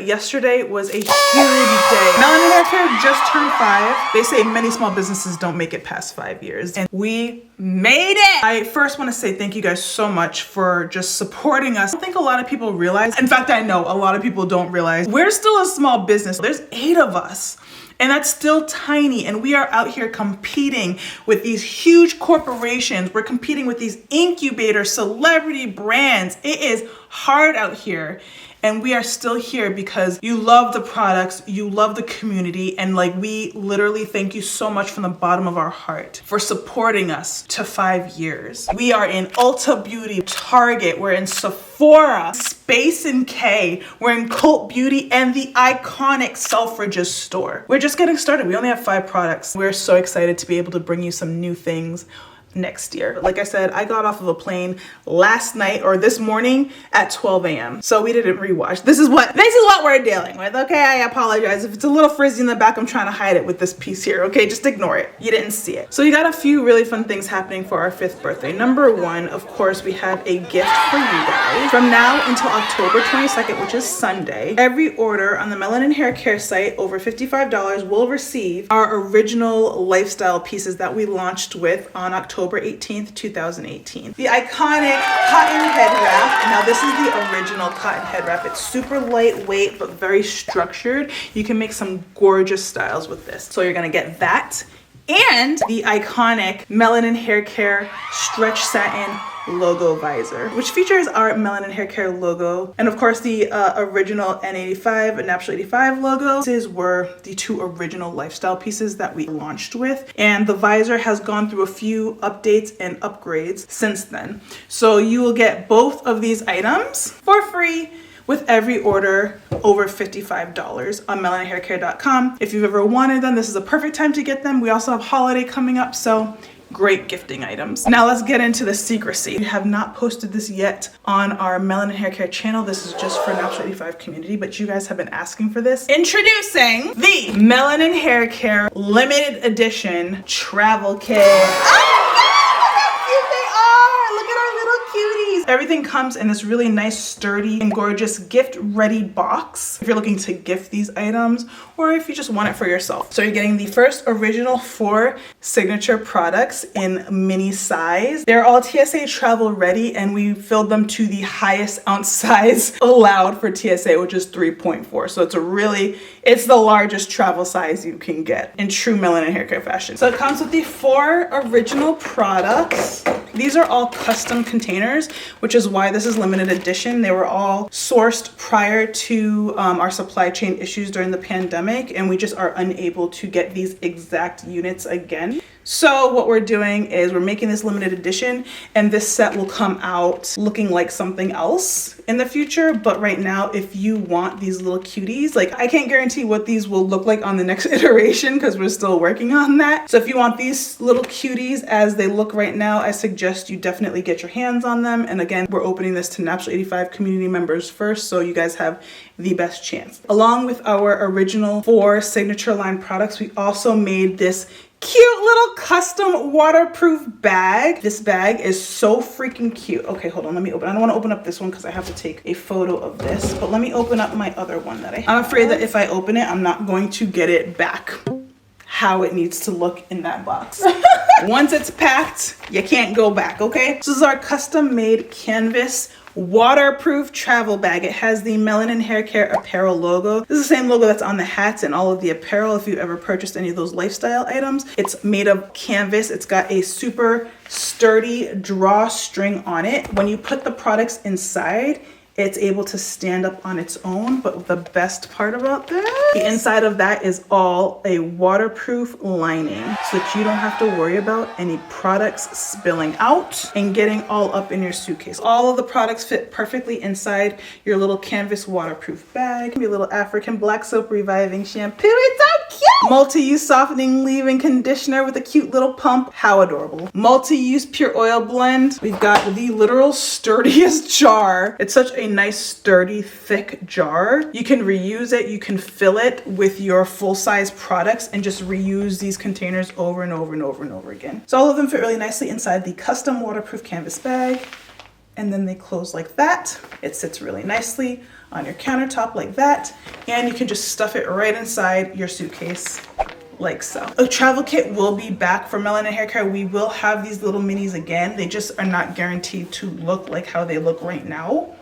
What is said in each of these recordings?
Yesterday was a huge day. Melanin Haircare just turned 5. They say many small businesses don't make it past 5 years, and we made it. I first want to say thank you guys so much for just supporting us. I don't think a lot of people realize, in fact, I know a lot of people don't realize, we're still a small business. There's 8 of us. And that's still tiny, and we are out here competing with these huge corporations. We're competing with these incubator celebrity brands. It is hard out here, and we are still here because you love the products, you love the community, and like, we literally thank you so much from the bottom of our heart for supporting us to 5 years. We are in Ulta Beauty, Target, we're in Sephora, Space and K, we're in Cult Beauty, and the iconic Selfridges store. We're just getting started. We only have 5 products. We're so excited to be able to bring you some new things next year. Like I said, I got off of a plane last night or this morning at 12 a.m. So we didn't rewatch. This is what we're dealing with. Okay, I apologize if it's a little frizzy in the back. I'm trying to hide it with this piece here. Okay, just ignore it. You didn't see it. So you got a few really fun things happening for our 5th birthday. Number 1, of course, we have a gift for you guys. From now until October 22nd, which is Sunday, every order on the Melanin Haircare site over $55 will receive our original lifestyle pieces that we launched with on October 18th, 2018. The iconic cotton head wrap. Now this is the original cotton head wrap. It's super lightweight, but very structured. You can make some gorgeous styles with this. So you're gonna get that. And the iconic Melanin Haircare stretch satin logo visor, which features our Melanin Haircare logo, and of course the original N85 and Natural 85 logo. These were the 2 original lifestyle pieces that we launched with, and the visor has gone through a few updates and upgrades since then. So you will get both of these items for free with every order over $55 on melaninhaircare.com. If you've ever wanted them, this is a perfect time to get them. We also have holiday coming up, so great gifting items. Now let's get into the secrecy. We have not posted this yet on our Melanin Haircare channel. This is just for Natural 85 community, but you guys have been asking for this. Introducing the Melanin Haircare limited edition travel kit. Everything comes in this really nice, sturdy, and gorgeous gift-ready box if you're looking to gift these items or if you just want it for yourself. So you're getting the first original 4 signature products in mini size. They're all TSA travel ready, and we filled them to the highest ounce size allowed for TSA, which is 3.4. So it's the largest travel size you can get in true Melanin Haircare fashion. So it comes with the 4 original products. These are all custom containers, which is why this is limited edition. They were all sourced prior to our supply chain issues during the pandemic, and we just are unable to get these exact units again. So what we're doing is we're making this limited edition, and this set will come out looking like something else in the future. But right now, if you want these little cuties, like, I can't guarantee what these will look like on the next iteration because we're still working on that. So if you want these little cuties as they look right now, I suggest you definitely get your hands on them. And again, we're opening this to Natural 85 community members first, so you guys have the best chance. Along with our original 4 signature line products, we also made this cute little custom waterproof bag. This bag is so freaking cute. Okay, hold on, let me open. I don't want to open up this one because I have to take a photo of this, but let me open up my other one that I'm afraid that if I open it, I'm not going to get it back how it needs to look in that box. Once it's packed, you can't go back, okay? So this is our custom made canvas waterproof travel bag. It has the Melanin Haircare apparel logo. This is the same logo that's on the hats and all of the apparel if you've ever purchased any of those lifestyle items. It's made of canvas. It's got a super sturdy drawstring on it. When you put the products inside, it's able to stand up on its own. But the best part about this, the inside of that is all a waterproof lining so that you don't have to worry about any products spilling out and getting all up in your suitcase. All of the products fit perfectly inside your little canvas waterproof bag. Your little African black soap reviving shampoo. It's so cute! Multi-use softening leave-in conditioner with a cute little pump. How adorable. Multi-use pure oil blend. We've got the literal sturdiest jar. It's such a nice, sturdy, thick jar. You can reuse it. You can fill it with your full-size products and just reuse these containers over and over and over and over again. So all of them fit really nicely inside the custom waterproof canvas bag. And then they close like that. It sits really nicely on your countertop like that, and you can just stuff it right inside your suitcase like so. A travel kit will be back for Melanin Haircare. We will have these little minis again. They just are not guaranteed to look like how they look right now,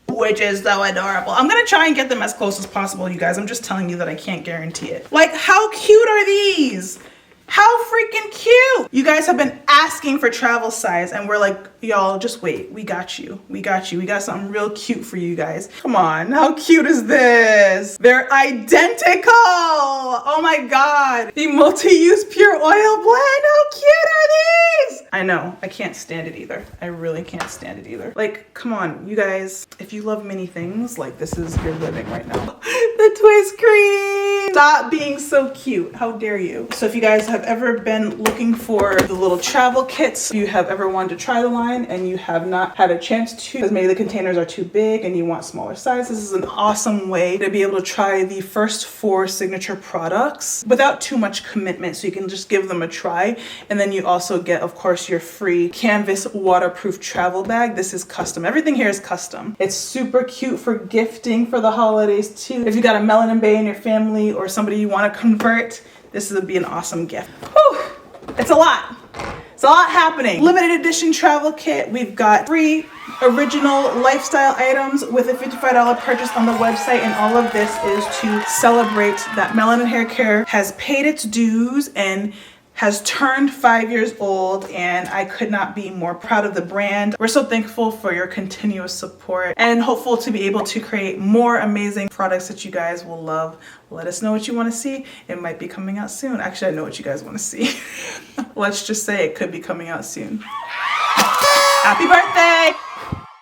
which is so adorable. I'm gonna try and get them as close as possible, you guys. I'm just telling you that I can't guarantee it. Like, how cute are these? How freaking cute! You guys have been asking for travel size, and we're like, y'all, just wait. We got you. We got you. We got something real cute for you guys. Come on, how cute is this? They're identical! Oh my God. The multi-use pure oil blend. How cute are these? I know, I can't stand it either. I really can't stand it either. Like, come on, you guys, if you love mini things, like this is your living right now. The twist cream! Stop being so cute. How dare you? So if you guys have ever been looking for the little travel kits, if you have ever wanted to try the line and you have not had a chance to, because maybe the containers are too big and you want smaller size, this is an awesome way to be able to try the first 4 signature products without too much commitment, so you can just give them a try. And then you also get, of course, your free canvas waterproof travel bag. This is custom. Everything here is custom. It's super cute for gifting for the holidays too. If you got a melanin bay in your family or somebody you want to convert, this would be an awesome gift. Whew, it's a lot. It's a lot happening. Limited edition travel kit. We've got free original lifestyle items with a $55 purchase on the website, and all of this is to celebrate that Melanin Haircare has paid its dues and has turned 5 years old, and I could not be more proud of the brand. We're so thankful for your continuous support and hopeful to be able to create more amazing products that you guys will love. Let us know what you want to see. It might be coming out soon. Actually, I know what you guys want to see. Let's just say it could be coming out soon. Happy birthday!